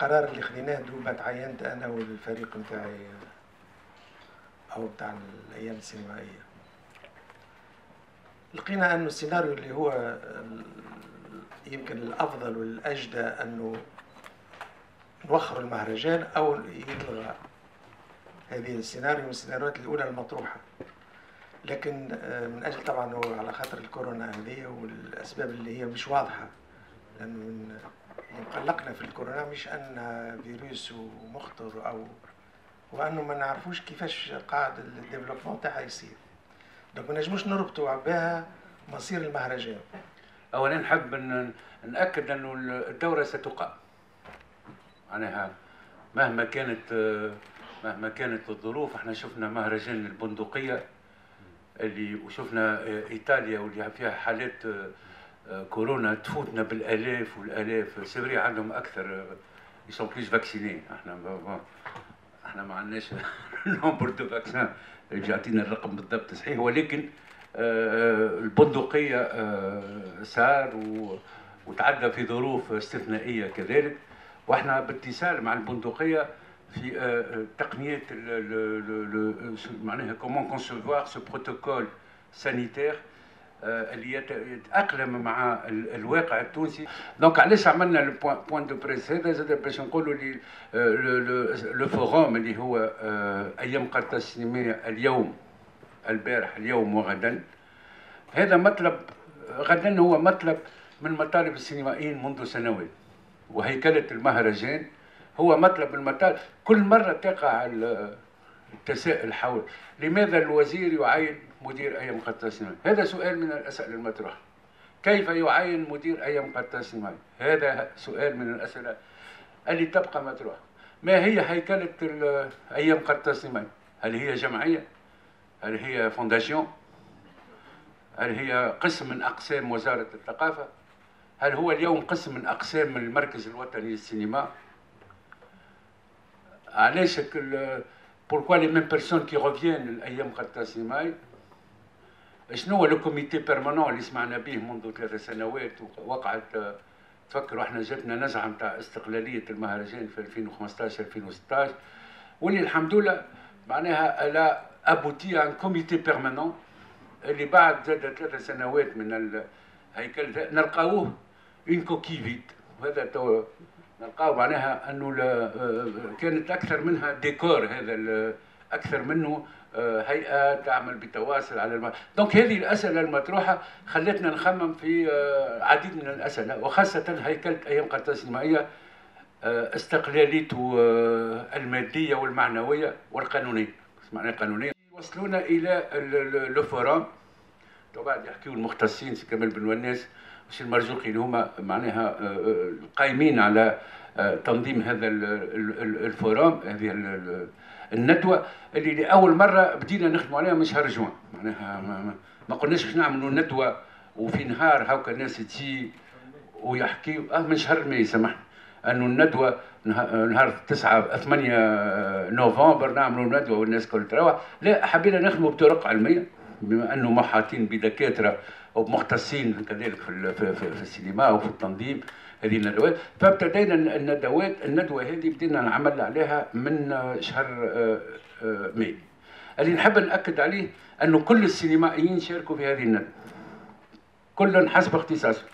القرار اللي خذيناه دوبا تعينت انا والفريق نتاعي او بتاع الايام السينمائيه، لقينا انه السيناريو اللي هو يمكن الافضل والاجدى انه نوخر المهرجان او يلغى. هذه السيناريو من السيناريوهات الاولى المطروحه، لكن من اجل طبعا هو على خاطر الكورونا هذه والاسباب اللي هي مش واضحه، لانه مقلقنا في الكورونا مش انها فيروس ومخطر او وانه ما نعرفوش كيفاش قاعد الديفلوبمون تاعها يصير. دونك ما نجموش نربطوا بها مصير المهرجان. اولا نحب ناكد انه الدوره ستقام، معناها مهما كانت الظروف. احنا شفنا مهرجان البندقيه اللي وشفنا ايطاليا واللي فيها حالات كورونا تفوتنا بالالاف والالاف. سوريا عندهم اكثر يسون بليس فاكسيني، احنا ما عندناش نومبر دو فاكسان اللي يعطينا الرقم بالضبط صحيح، ولكن البندقيه سار وتعدى في ظروف استثنائيه كذلك، واحنا باتصال مع البندقيه في تقنيه معناها كومون كونسيفوار سو بروتوكول سانيتير اللي يتاقلم مع الواقع التونسي. دونك علاش عملنا البوان دو بريس هذا زاد باش نقولوا لي لو فوروم اللي هو ايام قرطاج السينمائيه اليوم البارح اليوم وغدا. هذا مطلب غدا هو مطلب من مطالب السينمائيين منذ سنوات، وهيكله المهرجان هو مطلب المطالب. كل مره تقع التساؤل حول لماذا الوزير يعين مدير ايام قرطاج السينمائي. هذا سؤال من الاسئله المطروحه. كيف يعين مدير ايام قرطاج السينمائي؟ هذا سؤال من الاسئله اللي تبقى مطروحه. ما هي هيكله ايام قرطاج السينمائي؟ هل هي جمعيه؟ هل هي فونداسيون؟ هل هي قسم من اقسام وزاره الثقافه؟ هل هو اليوم قسم من اقسام المركز الوطني للسينما؟ علاش pourquoi les mêmes personnes qui reviennent الايام قرطاج السينمائي؟ شنو هو لو كوميتي بيرمانون اللي سمعنا به منذ 3 سنوات وقعت تفكروا احنا جاتنا نزعه نتاع استقلاليه المهرجان في 2015 2016، واللي الحمد لله معناها لا ابوتي ان كوميتي بيرمانون اللي بعد زاد 3 سنوات من الهيكل نلقاوه اون كوكي فيد. وهذا تو نلقاو معناها انه كانت اكثر منها ديكور، هذا اكثر منه هيئه تعمل بتواصل على دونك هذه الاسئله المطروحه خلتنا نخمم في عديد من الاسئله، وخاصه هيكله ايام قرطاج السينمائيه استقلاليته الماديه والمعنويه والقانونيه. معناها قانونيه وصلونا الى لو فورام. طبعا يحكيوا المختصين سي كمال بن وناس وسي المرزوقي اللي هما معناها قايمين على تنظيم هذا الفورام، هذه الندوه اللي لاول مره بدينا نخدموا عليها من شهر جوان. معناها ما قلناش باش نعملوا ندوه وفي نهار هاكا الناس تجي ويحكيوا من شهر ماي سامحني انه الندوه نهار 8 نوفمبر نعملوا ندوه والناس كل تروح. لا، حبينا نخدموا بطرق علميه بما انه محاطين بدكاتره ومختصين كذلك في السينما وفي التنظيم هذه الندوات. فابتدينا الندوه هذه بدينا نعمل عليها من شهر ماي. اللي نحب ناكد عليه انه كل السينمائيين شاركوا في هذه الندوه، كل حسب اختصاصه.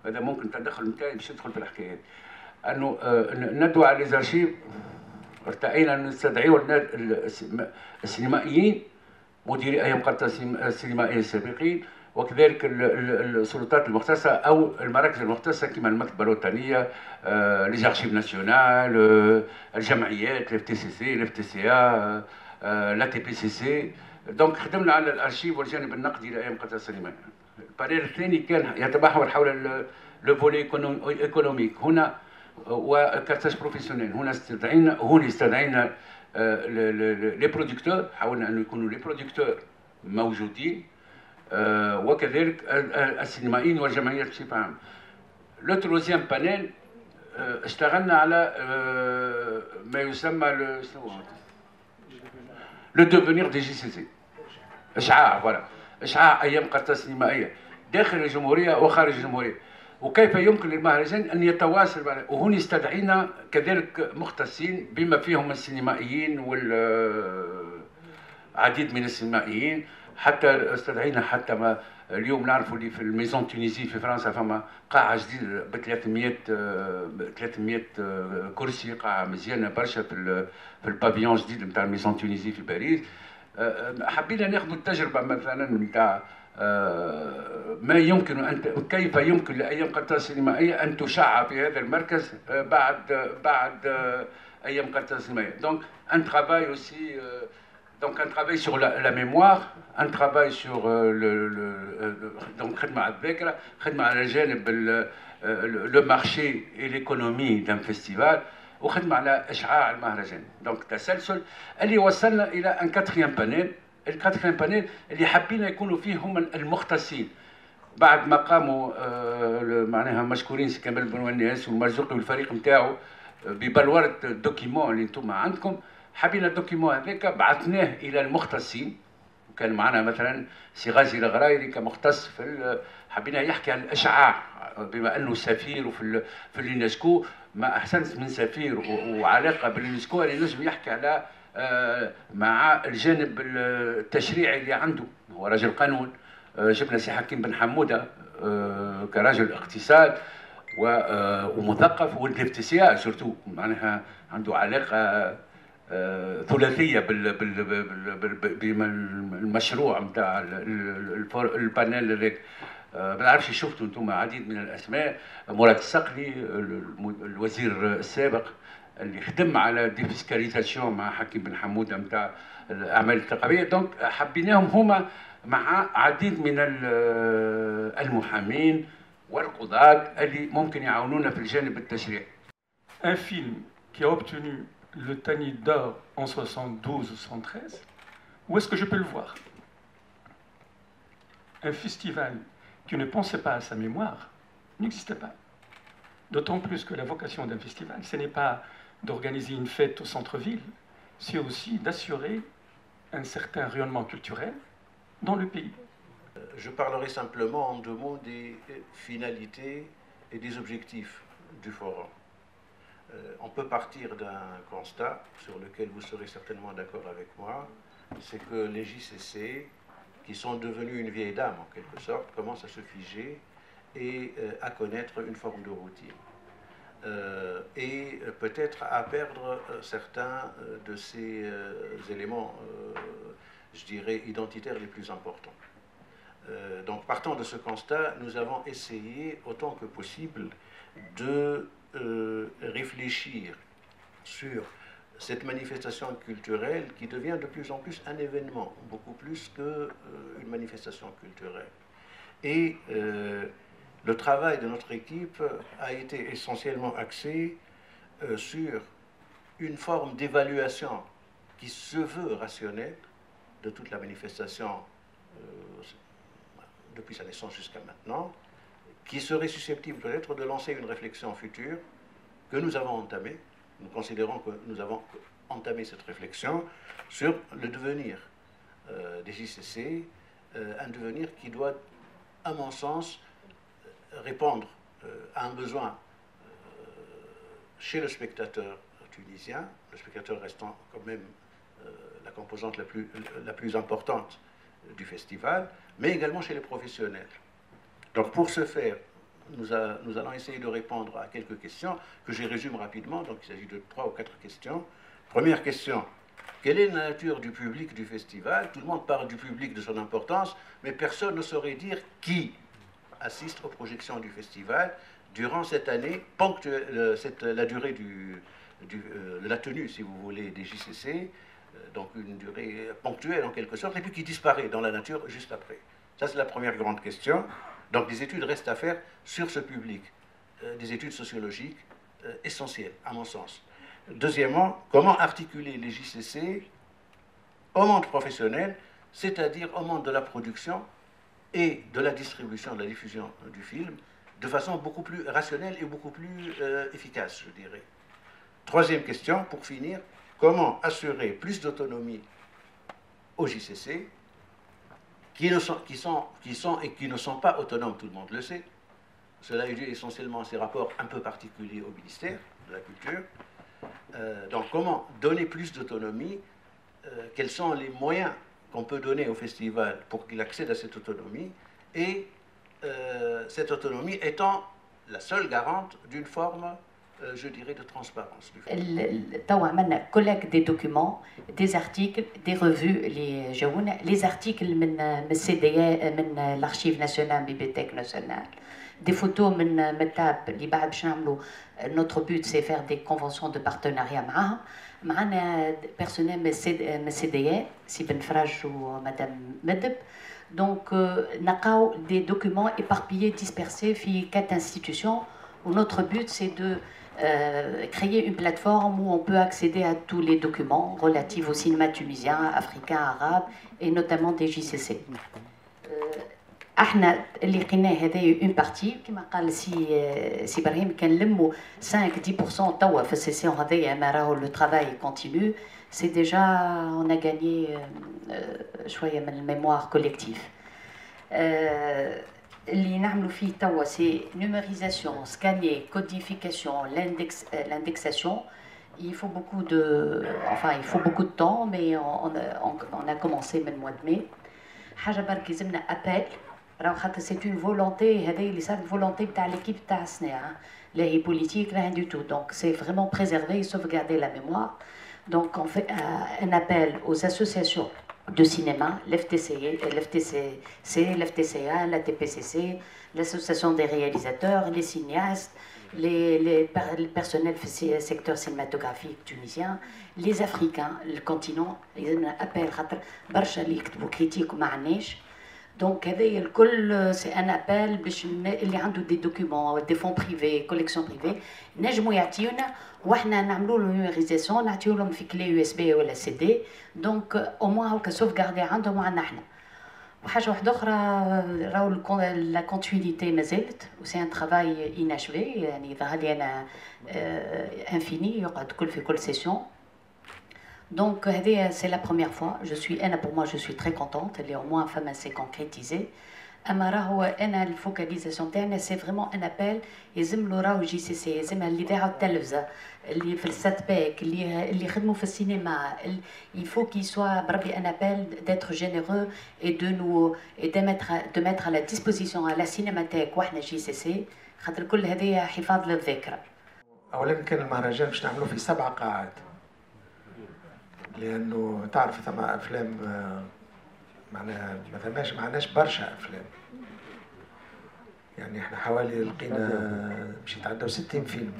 هذا ممكن تدخل نتاعي باش ندخل في الحكايه هذه. انه الندوه على ليزارشيف ارتئينا ان نستدعيوا السينمائيين مديري ايام قرطاج السينمائيه السابقين، وكذلك السلطات المختصه او المراكز المختصه كما المكتبه الوطنيه، لي زارشيف ناسيونال، الجمعيات، الاف تي سي سي، الاف تي سي ا، لا تي بي سي سي. دونك خدمنا على الارشيف والجانب النقدي لايام قرطاج السينمائيه. البانيل الثاني كان يتمحور حول لو فولي ايكونوميك هنا وكارتاج بروفيسيونيل. هنا استدعينا لي برودكتور، حاولنا انه يكونوا لي برودكتور موجودين، وكذلك السينمائيين والجمعيات بصفه عامه. لو تروزيام بانيل اشتغلنا على ما يسمى لو دوفونيغ دي جي سي سي، اشعاع ايام قرطاج السينمائيه داخل الجمهوريه وخارج الجمهوريه. وكيف يمكن للمهرجان أن يتواصل وهنا يستدعينا كذلك مختصين بما فيهم السينمائيين والعديد من السينمائيين. حتى استدعينا حتى ما اليوم نعرفوا اللي في الميزون تونيزي في فرنسا فما قاعة جديدة ب 300 كرسي، قاعة مزيانة برشا في البافيون جديد نتاع الميزون تونيزي في باريس. حبينا ناخذ التجربة مثلا نتاع ما يمكن أن كيف يمكن لأيام قنطرة السينمائية أن تشع في هذا المركز بعد أيام قنطرة السينمائية. Donc un travail aussi donc un travail sur la mémoire, un travail sur donc خدمة على الذاكرة، خدمة على جانب le marché et l'économie d'un festival، وخدمة على إشعاع المهرجان. دونك تسلسل اللي وصلنا إلى ان كاتريام بانيل. الكاتريام بانيل اللي حابين يكونوا فيه هم المختصين بعد ما قاموا معناها مشكورين سي كمال بنوانيس والمرزوقي والفريق نتاعو ببلورة الدوكيمون اللي انتم عندكم. حبينا الدوكيمون هذاك بعثناه الى المختصين، وكان معنا مثلا سي غازي الغرايري كمختص في حبينا يحكي عن الاشعاع بما انه سفير في اليونسكو. ما احسن من سفير وعلاقه باليونسكو اللي نجم يحكي على مع الجانب التشريعي اللي عنده. هو راجل قانون. جبنا سي حكيم بن حموده كراجل اقتصاد ومثقف والدفتسيا سورتو معناها عنده علاقه ثلاثيه بالمشروع نتاع البانيل هذاك. ما نعرفش شفتوا انتم عديد من الاسماء. مراد الصقلي الوزير السابق اللي خدم على ديفيسكاليزاسيون مع حكيم بن حموده نتاع الاعمال الثقافيه. دونك حبيناهم هما مع عديد من المحامين والقضاة اللي ممكن يعاونونا في الجانب التشريعي. Un film qui a obtenu le Tanit d'or en 72 ou 73, où est-ce que je peux le voir? Un festival qui ne pensait pas à sa mémoire n'existait pas. D'autant plus que la vocation d'un festival, ce n'est pas d'organiser une fête au centre-ville, c'est aussi d'assurer un certain rayonnement culturel dans le pays. Je parlerai simplement en deux mots des finalités et des objectifs du forum. On peut partir d'un constat sur lequel vous serez certainement d'accord avec moi, c'est que les JCC, qui sont devenus une vieille dame en quelque sorte, commencent à se figer et à connaître une forme de routine. Et peut-être à perdre certains de ces éléments, je dirais, identitaires les plus importants. Donc partant de ce constat, nous avons essayé autant que possible de réfléchir sur cette manifestation culturelle qui devient de plus en plus un événement, beaucoup plus qu'une manifestation culturelle. Et le travail de notre équipe a été essentiellement axé sur une forme d'évaluation qui se veut rationnelle de toute la manifestation depuis sa naissance jusqu'à maintenant, qui serait susceptible peut-être de lancer une réflexion future que nous avons entamée. Nous considérons que nous avons entamé cette réflexion sur le devenir des JCC, un devenir qui doit, à mon sens, répondre à un besoin chez le spectateur tunisien, le spectateur restant quand même la composante la plus importante du festival, mais également chez les professionnels. Donc pour ce faire, nous allons essayer de répondre à quelques questions que je résume rapidement. Donc il s'agit de 3 ou 4 questions. Première question, quelle est la nature du public du festival? Tout le monde parle du public, de son importance, mais personne ne saurait dire qui assiste aux projections du festival durant cette année, la durée de la tenue, si vous voulez, des JCC, donc une durée ponctuelle en quelque sorte, et puis qui disparaît dans la nature juste après. Ça, c'est la première grande question. Donc des études restent à faire sur ce public, des études sociologiques essentielles, à mon sens. Deuxièmement, comment articuler les JCC au monde professionnel, c'est-à-dire au monde de la production et de la distribution, de la diffusion du film, de façon beaucoup plus rationnelle et beaucoup plus efficace, je dirais. Troisième question, pour finir, comment assurer plus d'autonomie aux JCC qui sont et qui ne sont pas autonomes, tout le monde le sait, Cela est dû essentiellement à ces rapports un peu particuliers au ministère de la Culture. Donc comment donner plus d'autonomie, quels sont les moyens qu'on peut donner au festival pour qu'il accède à cette autonomie, et cette autonomie étant la seule garante d'une forme, je dirais, de transparence du festival. توا عملنا collecte des documents, des articles, des revues اللي جاونا, les articles من السي من l'archive nationale, bibliothèque nationale, des photos من التاب اللي بعد باش نعملوا. Notre but c'est faire des conventions de partenariat معاهم. معنا personnel من السي سي بن فرج ومدام مدب. Donc نلقاو des documents éparpillés, dispersés في 4 institutions, où notre but c'est de créer une plateforme où on peut accéder à tous les documents relatifs au cinéma tunisien, africain, arabe, et notamment des JCC. احنا اللي لقيناه هذايا اون بارتي كما قال سي ابراهيم، كنلموا 5-10% توا في السيسيون هذايا، ما راهو لو ترافاي كونتينيو، سي ديجا اون ا غاني شويه من الميموار كوليكتيف. اللي نعملوا فيه توا سي نوميريزاسيون، سكاني، كوديفيكاسيون، l'indexation. Il faut beaucoup de temps, mais on a commencé من mois de mai. حاجه برك يلزمنا ابل، راهو خاطر سي اون فولونتي، هذه اللي صارت فولونتي تاع ليكيب تاع الصناعه، لا هي بوليتيك لا دو تو. دونك سي فريمون بريزيرفي sauvegarder la mémoire. Donc on fait un appel aux associations de cinéma, l'FTCC, l'FTCA, la TPCC, l'association des réalisateurs, les cinéastes, les personnels du secteur cinématographique tunisien, les Africains, le continent. Ils appellent برشا اللي يكتبوا كريتيك وما عناش. دونك هذايا الكل سي ان ابل باش اللي عنده دي دوكيومون، دي فون بريفي، كوليكسيون بريفي، نجموا يعطيونا واحنا نعملوا له نيميريزاسيون، نعطيو لهم في كلي يو اس بي ولا سي دي. دونك او موان هكا سوفغاردي عندهم وعندنا احنا. وحاجه واحده اخرى، راهو لا كونتينيتي مازالت، وسي ان ترافاي اناشفي، يعني ظهر لي انا انفيني، يقعد كل في كل سيسيون. Donc, c'est la première fois. Pour moi, je suis très contente. Au moins, femme s'est concrétisée. Amara, la focalisation تاعنا, c'est vraiment un appel. يلزم له راهو جي سي سي، يلزم اللي ذاعوا التلفزة، اللي في السات باك، اللي يخدموا في السينما. Il faut qu'il soit بربي un appel d'être généreux et de mettre à la disposition à la cinémathèque واحنا جي سي سي، خاطر كل هذه حفاظ للذاكرة. أولا كان المهرجان باش نعملوه في 7 قاعات، لانه تعرف ثم افلام معناها ما عندناش برشا افلام، يعني احنا حوالي لقينا باش يتعداو 60 فيلم،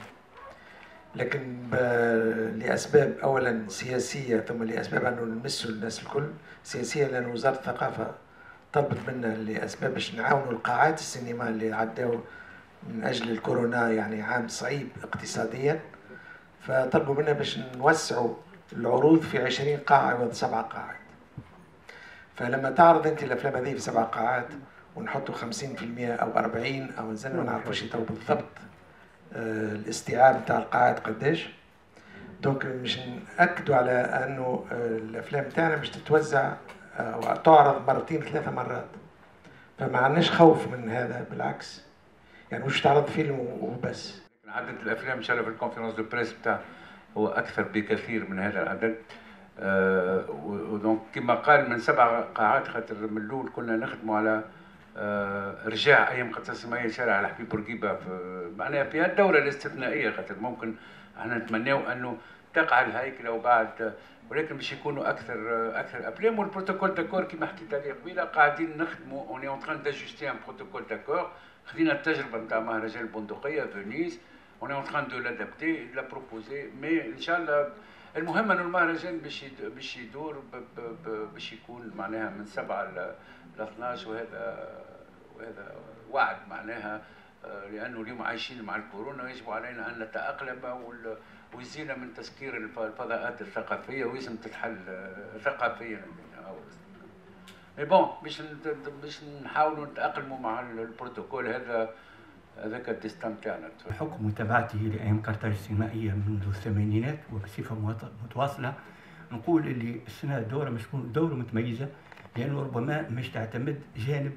لكن لاسباب اولا سياسيه، ثم لاسباب انه نمسوا الناس الكل. سياسيه لان وزاره الثقافه طلبت منا لاسباب باش نعاونوا القاعات السينما اللي عداو من اجل الكورونا، يعني عام صعيب اقتصاديا، فطلبوا منا باش نوسعوا العروض في 20 قاعة عوض 7 قاعات. فلما تعرض انت الافلام هذه في 7 قاعات ونحطوا 50% او 40 او نزل، ما نعرفوش تو بالضبط الاستيعاب نتاع القاعات قداش. دونك مش ناكدوا على انه الافلام تاعنا مش تتوزع او تعرض 2-3 مرات، فما عندناش خوف من هذا، بالعكس يعني مش تعرض فيلم وبس. عدد الافلام ان شاء الله في الكونفرنس دو بريس بتاع هو أكثر بكثير من هذا العدد. ودونك كما قال من 7 قاعات، خاطر من الأول كنا نخدموا على إرجاع أيام قسمية شارع على حبيب بورقيبة، معناها في هالدورة الاستثنائية، خاطر ممكن احنا نتمناو أنه تقع الهيكلة وبعد، ولكن باش يكونوا أكثر أفلام. والبروتوكول داكور كما حكيت عليه قبيله قاعدين نخدموا، اون اي اون تران داجوستي ان بروتوكول داكور. خدينا التجربة نتاع مهرجان البندقية فينيس، on est en train de l'adapter, de la proposer, mais Inch'Allah المهم انه المهرجان باش يدور باش يكون معناها من 7 ل 12، وهذا وعد معناها، لانه اليوم عايشين مع الكورونا ويجب علينا ان نتاقلم ويزينا من تسكير الفضاءات الثقافيه، ويلزم تتحل ثقافيا. مي بون باش نحاولوا نتاقلموا مع البروتوكول هذاك الديستان تاعنا. بحكم متابعتي لايام قرطاج السينمائيه منذ الثمانينات وبصفه متواصله، نقول اللي السنه دوره متميزه، لانه ربما مش تعتمد جانب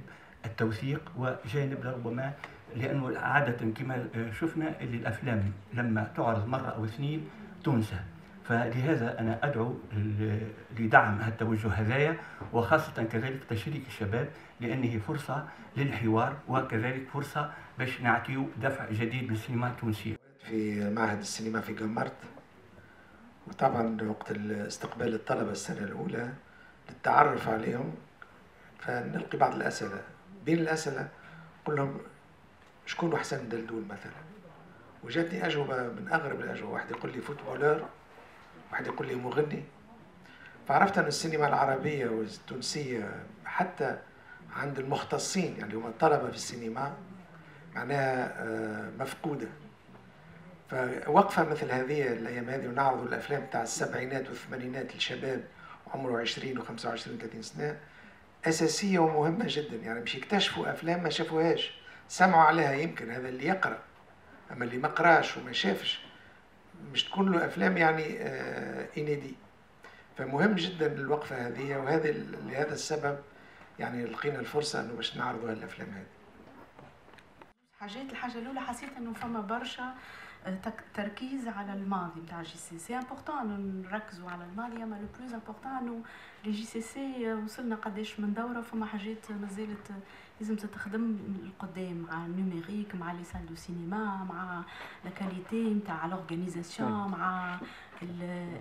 التوثيق وجانب ربما لأنه عادة كما شفنا اللي الأفلام لما تعرض مرة أو اثنين تنسى. فلهذا أنا أدعو لدعم التوجه هذايا، وخاصة كذلك تشريك الشباب، لأنه فرصة للحوار وكذلك فرصة باش نعطيو دفع جديد للسينما التونسية. في معهد السينما في جمرت، وطبعا وقت استقبال الطلبة السنة الأولى للتعرف عليهم فنلقي بعض الأسئلة. بين الأسئلة قل لهم شكون حسن دلدول مثلا، وجاتني أجوبة من أغرب الأجوبة. واحد يقول لي فوتبولر، واحد يقول لي مغني. فعرفت أن السينما العربية والتونسية حتى عند المختصين، يعني هم الطلبة في السينما، معناها مفقودة. فوقفة مثل هذه الأيام هذه ونعرض الأفلام تاع السبعينات والثمانينات للشباب عمره 20 و25 و30 سنة أساسية ومهمة جدا. يعني باش يكتشفوا أفلام ما شافوهاش، سمعوا عليها يمكن، هذا اللي يقرأ. أما اللي ما قراش وما شافش مش تكون له أفلام يعني إنيدي. فمهم جدا الوقفة هذه، وهذا لهذا السبب يعني لقينا الفرصة أنه باش نعرضوا الأفلام هذه. الحاجة الأولى حسيت أنه فما برشا تركيز على الماضي نتاع جي سي سي. امبورطون انه نركزوا على الماضي، اما لو بلوز امبورطون انه لي جي سي سي وصلنا قداش من دوره، فما حاجات مازالت لازم تتخدم القدام، مع النوميريك، مع لي سال دو سينما، مع لا كاليتي نتاع لورغانيزاسيون، مع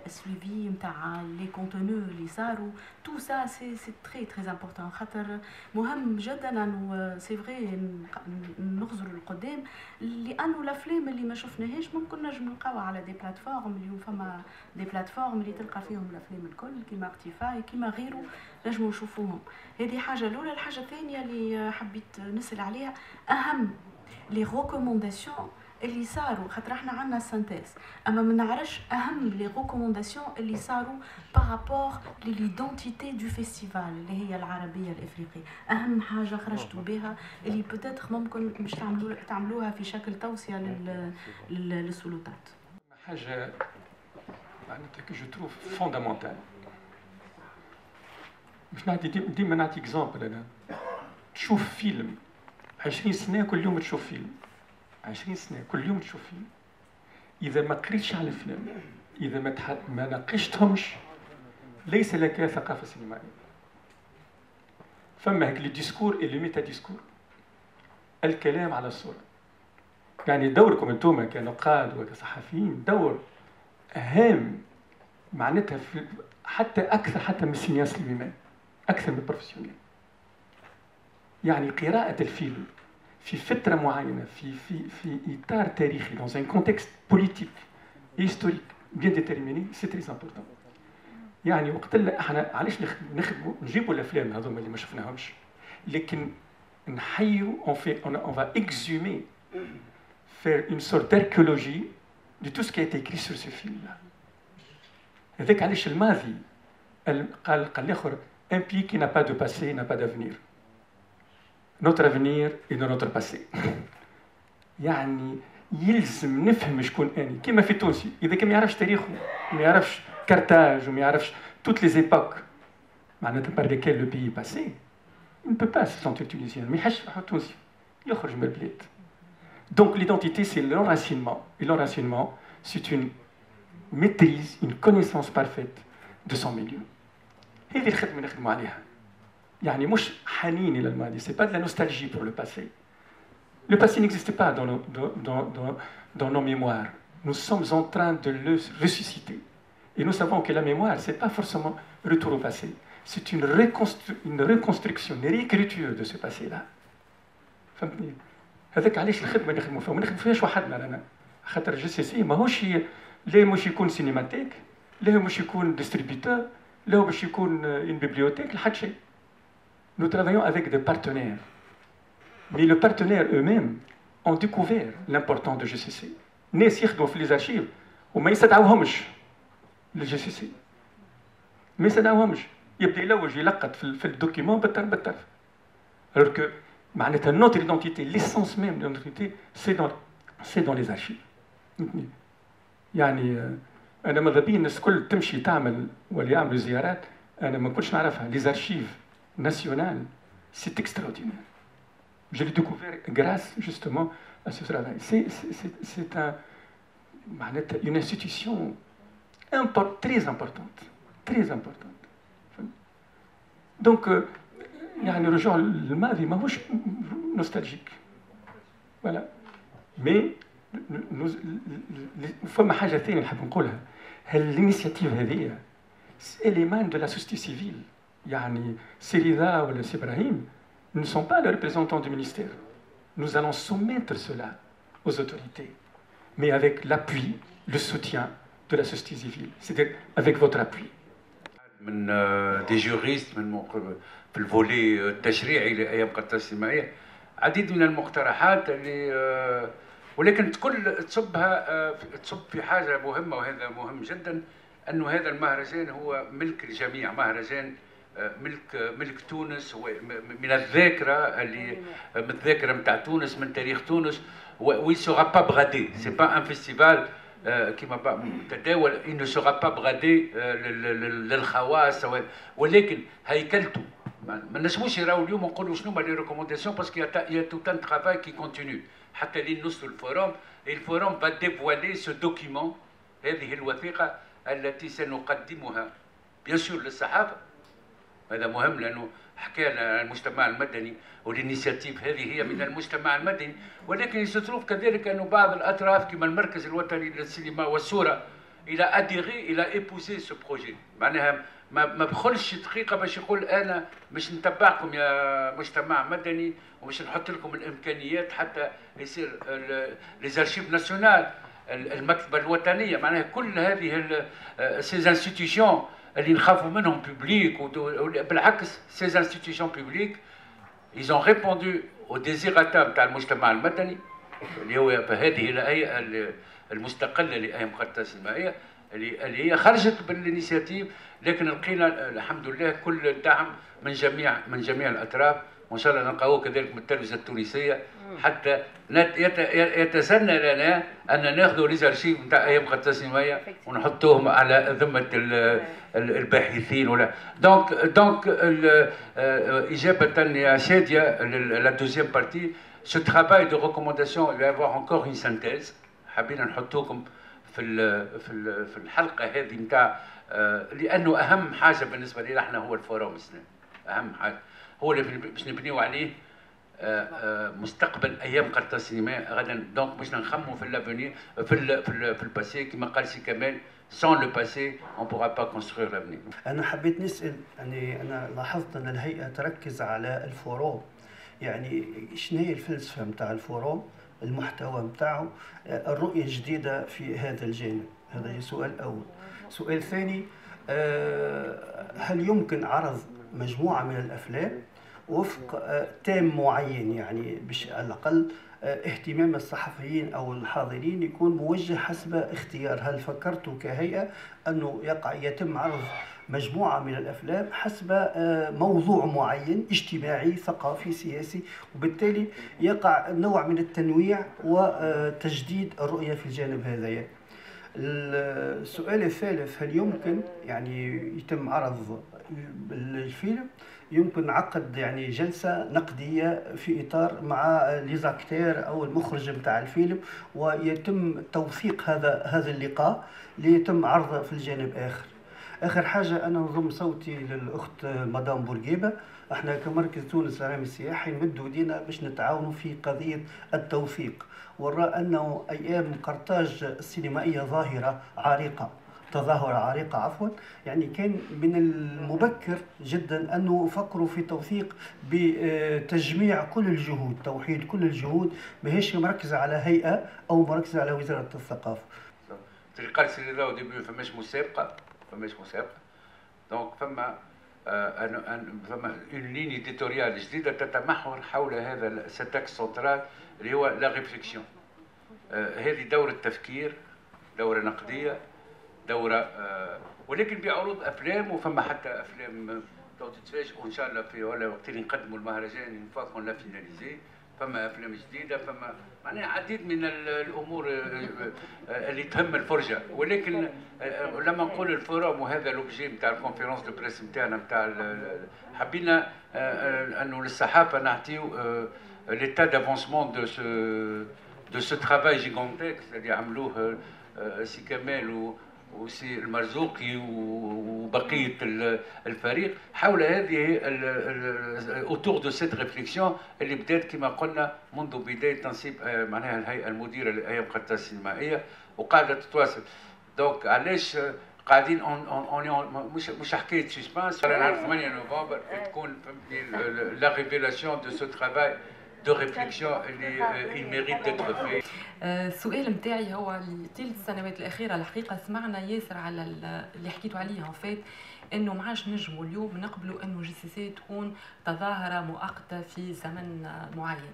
السويفي نتاع لي كونتونو اللي صاروا. تو سا سي تري تري امبورطون، خاطر مهم جدا انه سي فري نغزروا للقدام، لانه الافلام اللي ما شفناهاش ممكن نجم نلقاوها على دي بلاتفورم. اليوم فما دي بلاتفورم اللي تلقى فيهم الافلام الكل كيما اقتفاي كيما غيره، نجموا نشوفوهم. هذه حاجه الاولى. الحاجه الثانيه اللي حبيت نسال عليها، اهم لي ريكومونداسيون اللي صاروا، خاطر احنا عندنا سانتيز، اما ما نعرفش اهم لي ريكومونداسيون اللي صاروا بارابور لليدونتيتي دو فيستيفال اللي هي العربيه الافريقيه. اهم حاجه خرجتوا بها اللي بوتيتر ممكن مش تعملوها في شكل توصيه للسلطات. حاجه معناتها كو جو تروف فوندامونتال، باش نعطي ديما نعطي اكزومبل. انا تشوف فيلم 20 سنه كل يوم تشوف فيلم، 20 سنة كل يوم تشوف فيلم، إذا ما قريتش على الفيلم، إذا ما ناقشتهمش، ليس لك ثقافة سينمائية. فما هيك لي ديسكور اللي ميتا ديسكور، الكلام على الصورة. يعني دوركم انتم كنقاد وكصحفيين دور هام، معناتها حتى أكثر حتى من السينياس اليمين، أكثر من البروفيسيونيل. يعني قراءة الفيلم في فترة معينة، في إطار تاريخي، dans un contexte politique et historique bien déterminé, c'est très important. يعني وقت اللي احنا علاش نخدموا نجيبوا الافلام هذوما اللي ما شفناهمش، لكن نحيوا on va exhumer, faire une sorte d'archéologie de tout ce qui a été écrit sur ce film-là. هذاك علاش الماضي قال الاخر un pays qui n'a pas de passé n'a pas d'avenir. Notre avenir est dans notre passé. يعني يلزم نفهم شكون اني، كما في تونسي اذا كان ما يعرفش تاريخه، ما يعرفش كارتاج وما يعرفش توت لي زيبوك معناتها بار ليكيل لو بيي باسي، il ne peut pas se sentir tunisien، ما يحسش روحو تونسي، يخرج من البلاد. Donc l'identité c'est l'enracinement, et l'enracinement c'est une maîtrise, une connaissance parfaite de son milieu. هذه الخدمة اللي نخدموا عليها. يعني مش حنين إلى الماضي، c'est pas de la nostalgie pour le passé. Le passé n'existe pas dans nos mémoires. Nous sommes en train de le ressusciter. Et nous savons que la mémoire, c'est pas forcément retour au passé. C'est une reconstruction, une réécriture de ce passé-là. فهمتني؟ هذاك علاش الخدمة اللي نخدموا فيها، ما نخدموا فيهاش وحدنا رانا. خاطر جي سي سي ماهوش لا مش يكون سينماتيك، لا مش يكون ديستريبيوتور، لا باش يكون une bibliothèque، لحد شيء. Nous travaillons avec des partenaires. Mais les partenaires eux-mêmes ont découvert l'importance de GCC. ناس يخدموا في les archives وما يستدعوهمش للGCC. ما يستدعوهمش. يبدا يلوج يلقط في الدوكيمون بالطرف. Alors que معناتها notre identité, l'essence même de notre identité, c'est dans les archives. يعني أنا ماذا بيا الناس الكل تمشي تعمل ولا يعملوا زيارات، أنا ما كنتش نعرفها. Les archives nationales, c'est extraordinaire. Je l'ai découvert grâce justement à ce travail. C'est une institution très importante. Très importante. Donc, يعني رجوع للماضي ماهوش nostalgique. Voilà. Mais فما حاجة ثانية نحب نقولها. الانيشيتيف هذه élément de la société civile. يعني Sirida ou Ibrahim ne sont pas les représentants du ministère. Nous allons soumettre cela aux autorités, mais avec l'appui, le soutien de la société civile, c'est-à-dire avec votre appui. من دي جوريست من في الفولي التشريعي لايام قرطاج الاجتماعيه عديد من المقترحات اللي ولكن تصب في حاجه مهمه، وهذا مهم جدا، انه هذا المهرجان هو ملك الجميع، مهرجان ملك تونس، هو من الذاكره اللي من الذاكره نتاع تونس، من تاريخ تونس، وي سوغا با بغادي، سي با ان فيستيفال كيما تداول، il ne sera pas bradé للخواص، ولكن هيكلته ما نجموش نراو اليوم نقولوا شنو هما لي ريكومونداسيون باسكو يا توت ان ترافاي كي كونتينيو حتى لين نوصلوا للفوروم. الفوروم با ديفوالي سو دوكيمون، هذه الوثيقه التي سنقدمها بيان سور للصحافه. هذا مهم لانه حكى المجتمع المدني، والانيشيتيف هذه هي من المجتمع المدني، ولكن يستروف كذلك انه بعض الاطراف كما المركز الوطني للسينما والصوره الى اديغي الى ايبوزي سو بروجي، معناها ما بخلش دقيقه باش يقول انا باش نتبعكم يا مجتمع مدني وباش نحط لكم الامكانيات حتى يصير ليزارشيف ناسيونال، المكتبه الوطنيه، معناها كل هذه سي انستيتيوشن اللي نخافوا منهم بوبليك، بالعكس سي انستيتيوشن بوبليك ils ont répondu au désirata نتاع المجتمع المدني اللي هو هذه الهيئه المستقله لايام قرطاج الاجتماعيه اللي هي خرجت بالانيشيتيف، لكن لقينا الحمد لله كل الدعم من جميع الاطراف، وان شاء الله نلقاوه كذلك من التلفزه التونسيه حتى يتسنى لنا ان ناخذوا لي زارشيف نتاع ايام قرطاج الاجتماعيه ونحطوهم على ذمه الباحثين ولا دونك اجابه يا شاديه لا دوزيام بارتي، ce travail de recommandation il va y avoir encore une synthèse حابين نحطوكم في الحلقه هذه نتاع لانه اهم حاجه بالنسبه لنا احنا هو الفوروم السنة. اهم حاجه هو اللي باش نبنيو عليه مستقبل ايام قرطاج السينما غدا. دونك باش نخموا في لافونير في الباسي كما قال سي كمال، sans le passé on pourra pas construire l'avenir. انا حبيت نسال، يعني انا لاحظت ان الهيئه تركز على الفوروم، يعني شنو هي الفلسفه نتاع الفوروم، المحتوى نتاعو، الرؤيه الجديده في هذا الجانب. هذا سؤال اول. سؤال ثاني، هل يمكن عرض مجموعه من الافلام وفق تام معين، يعني باش على الاقل اهتمام الصحفيين او الحاضرين يكون موجه حسب اختيار؟ هل فكرتوا كهيئه انه يتم عرض مجموعه من الافلام حسب موضوع معين اجتماعي ثقافي سياسي، وبالتالي يقع نوع من التنويع وتجديد الرؤيه في الجانب هذايا؟ السؤال الثالث، هل يمكن يعني يتم عرض الفيلم، يمكن عقد يعني جلسة نقدية في إطار مع ليزاكتير أو المخرج متاع الفيلم، ويتم توثيق هذا اللقاء ليتم عرضه في الجانب آخر حاجة، أنا نضم صوتي للأخت مدام بورقيبة. احنا كمركز تونس الإعلامي السياحي نمدوا ايدينا باش نتعاونوا في قضية التوثيق، ونرى أنه أيام قرطاج السينمائية تظاهرة عريقة عفوا، يعني كان من المبكر جدا أنه فكروا في توثيق بتجميع كل الجهود، توحيد كل الجهود، ماهيش مركزة على هيئة أو مركزة على وزارة الثقافة. قال سيدي راهو ديبي فماش مسابقة، دونك فما اون لين ايديتوريال جديدة تتمحور حول هذا السيتاكس سنترال اللي هو لا ريفليكسيون. هذه دورة تفكير، دورة نقدية، دورة ولكن بعروض افلام، وفما حتى افلام تتفاجئوا ان شاء الله في ولا وقت اللي نقدموا المهرجان نفاقون لا فيناليزي، فما افلام جديده، فما معناها عديد من الامور اللي تهم الفرجه. ولكن لما نقول الفوروم وهذا لوبجي نتاع الكونفيرونس دو بريس نتاعنا نتاع حبينا انه للصحافه نعطيو l'état d'avancement de ce travail gigantesque, c'est-à-dire عملوه سي كمال وسي المرزوقي وبقية الفريق حول هذه autour de cette réflexion اللي بدات كما قلنا منذ بداية تنصيب معناها الهيئة المديرة لأيام قرطاج السينمائية وقاعدة تتواصل. دونك علاش قاعدين مش حكاية سسبانس. نهار 8 نوفمبر تكون فهمتني لا ريفيلاسيون دو سو ترافاي دو ريفليكسيون اللي il mérite d'être fait. السؤال نتاعي هو طيلة السنوات الأخيرة الحقيقة سمعنا ياسر على اللي حكيتوا عليه ان فات انه ما عادش نجموا اليوم نقبلوا انه جي سي سي تكون تظاهرة مؤقتة في زمن معين.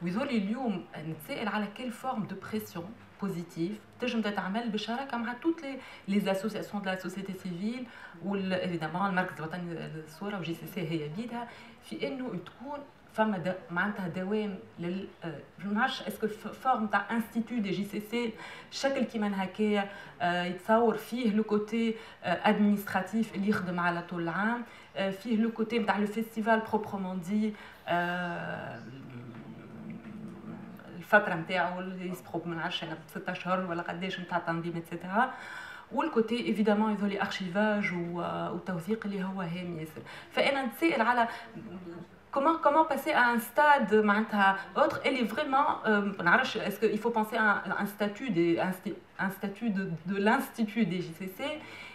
ويظل اليوم نتسائل على كل فورم دو بريسيون بوزيتيف تنجم تتعمل بالشراكه مع توت لي اسوسياسيون دو لا سوسيتي سيفيل وايفيدامون المركز الوطني للصوره وجي سي سي هي بيدها في انه تكون فما معناتها دوام لل ما نعرفش اسكو فورم تاع انستيتو دي جي سي سي شكل كيما هكايا يتصور فيه لو كوتي ادمينستراتيف اللي يخدم على طول العام، فيه لو كوتي نتاع لو فيستيفال بروبرومون دي الفتره نتاعو اللي يسبقوا ما نعرفش انا 6 اشهر ولا قداش نتاع تنظيم اتسيتيرا، والكوتي ايفيدامون يظل ارشيفاج وتوثيق اللي هو هام ياسر. فانا نتسائل على comment passer à un stade autre et vraiment est-ce qu'il faut penser à un statut de l'institut des JCC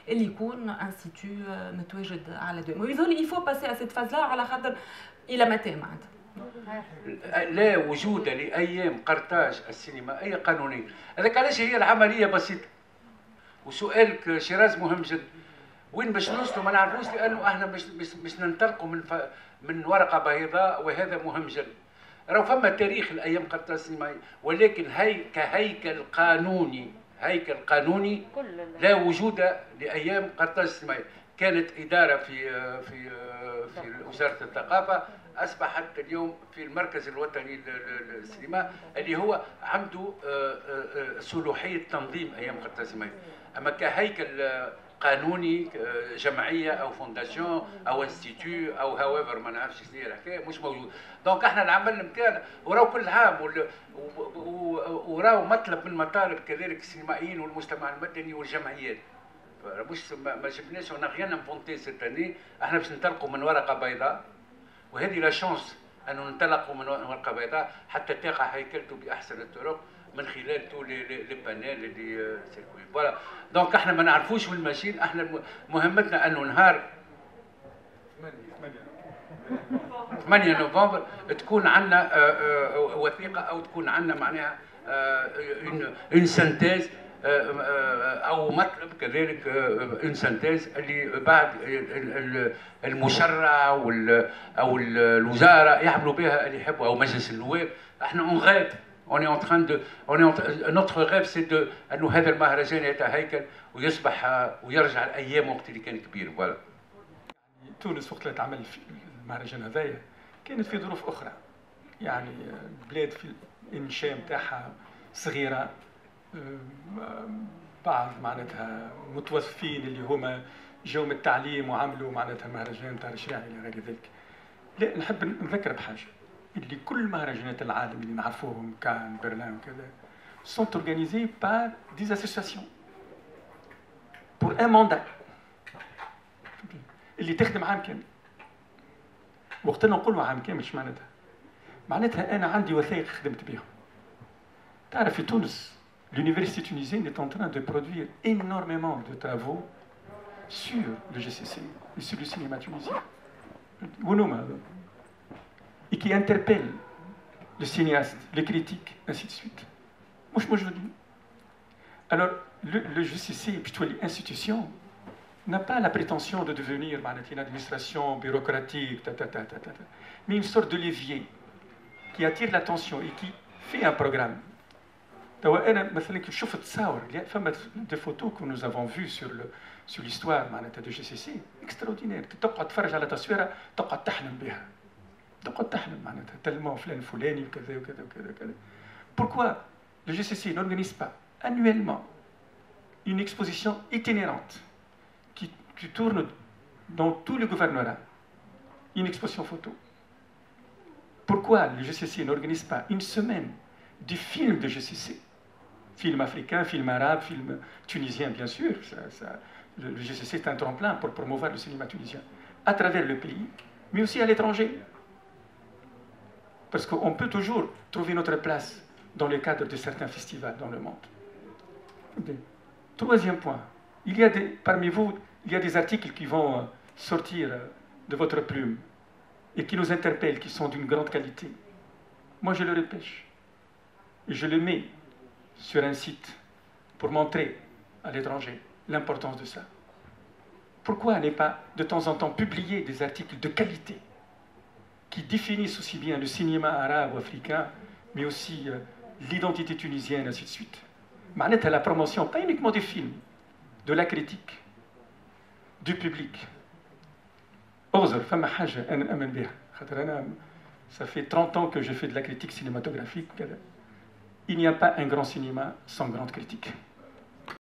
اللي يكون انستيتو متواجد على دوام ويظل il faut passer à cette phase là على خاطر الى متى معناتها لا وجود لايام قرطاج السينمائيه قانونيه. هذاك علاش هي العمليه بسيطه وسؤالك شيراز مهم جدا. وين باش نوصلوا ما نعرفوش لانه احنا مش ننطلقوا من ورقه بيضاء وهذا مهم جدا. راهو فما تاريخ الايام قرطاج السينمائيه ولكن كهيكل قانوني لا وجود لايام قرطاج السينمائيه. كانت اداره في وزاره الثقافه اصبحت اليوم في المركز الوطني للسينما اللي هو عنده صلاحيه تنظيم ايام قرطاج السينمائيه. اما كهيكل قانوني جمعيه او فونداسيون او انستيتو او هاويفر ما نعرفش شنو هي الحكايه مش موجود. دونك احنا العمل نتاعنا وراو كل عام وراو مطلب من مطالب كذلك السينمائيين والمجتمع المدني والجمعيات. مش ما جبناش اون غيان انفونتي سيت اني، احنا باش ننطلقوا من ورقه بيضاء وهذه لا شانس انه ننطلقوا من ورقه بيضاء حتى تقع هيكلته باحسن الطرق من خلال تو لي بانيل اللي سيركوي. فوالا دونك احنا ما نعرفوش وين ماشيين. احنا مهمتنا انه نهار 8 نوفمبر تكون عندنا وثيقه او تكون عندنا معناها اون سانتيز او مطلب كذلك اون سانتيز اللي بعد المشرع او الوزاره يعملوا بها اللي يحبوا او مجلس النواب. احنا اون غيب on est en train de notre rêve c'est انه هذا المهرجان يتهيكل ويصبح ويرجع الايام وقت اللي كان كبير. فوالا تونس وقت اللي تعمل في المهرجان هذايا كانت في ظروف اخرى، يعني بلاد في الانشاء نتاعها صغيره، بعض معناتها متوظفين اللي هما جاوا من التعليم وعملوا معناتها مهرجان تشريعي الى غير ذلك. لا نحب نذكر بحاجه اللي كل مهرجانات العالم اللي نعرفوهم كان برلين وكذا sont organisés par des associations pour un mandat اللي تخدم عام كامل. وقت نقولوا عام كامل ايش معناتها؟ معناتها انا عندي وثائق خدمت بهم. تعرف في تونس l'université tunisienne est en train de produire énormément de travaux sur le GCC et sur le cinéma tunisien. Et qui interpelle le cinéaste, les critiques, ainsi de suite. Moi je dis. Alors, le GCC, plutôt l'institution, n'a pas la prétention de devenir une administration bureaucratique, mais une sorte de levier qui attire l'attention et qui fait un programme. Des photos que nous avons vues sur l'histoire de GCC, extraordinaire. تقعد تفرج على تصويرها تقعد تحلم بها. تقعد تحلم معناتها تلموا فلان فلاني وكذا وكذا وكذا وكذا. Pourquoi le GCC n'organise pas annuellement une exposition itinérante qui tourne dans tout le gouvernorat, une exposition photo, Pourquoi le GCC n'organise pas une semaine du film de GCC? Film africain, film arabe, film tunisien, bien sûr. Le GCC est un tremplin pour promouvoir le cinéma tunisien à travers le pays, mais aussi à l'étranger. Parce qu'on peut toujours trouver notre place dans le cadre de certains festivals dans le monde. Troisième point, parmi vous, il y a des articles qui vont sortir de votre plume et qui nous interpellent, qui sont d'une grande qualité. Moi, je le repêche et je le mets sur un site pour montrer à l'étranger l'importance de ça. Pourquoi ne pas de temps en temps publier des articles de qualité qui définissent aussi bien le cinéma arabe ou africain, mais aussi l'identité tunisienne, ainsi de suite. معناتها la promotion, pas uniquement des films, de la critique, du public. Ça fait 30 ans que je fais de la critique cinématographique. Il n'y a pas un grand cinéma sans grande critique.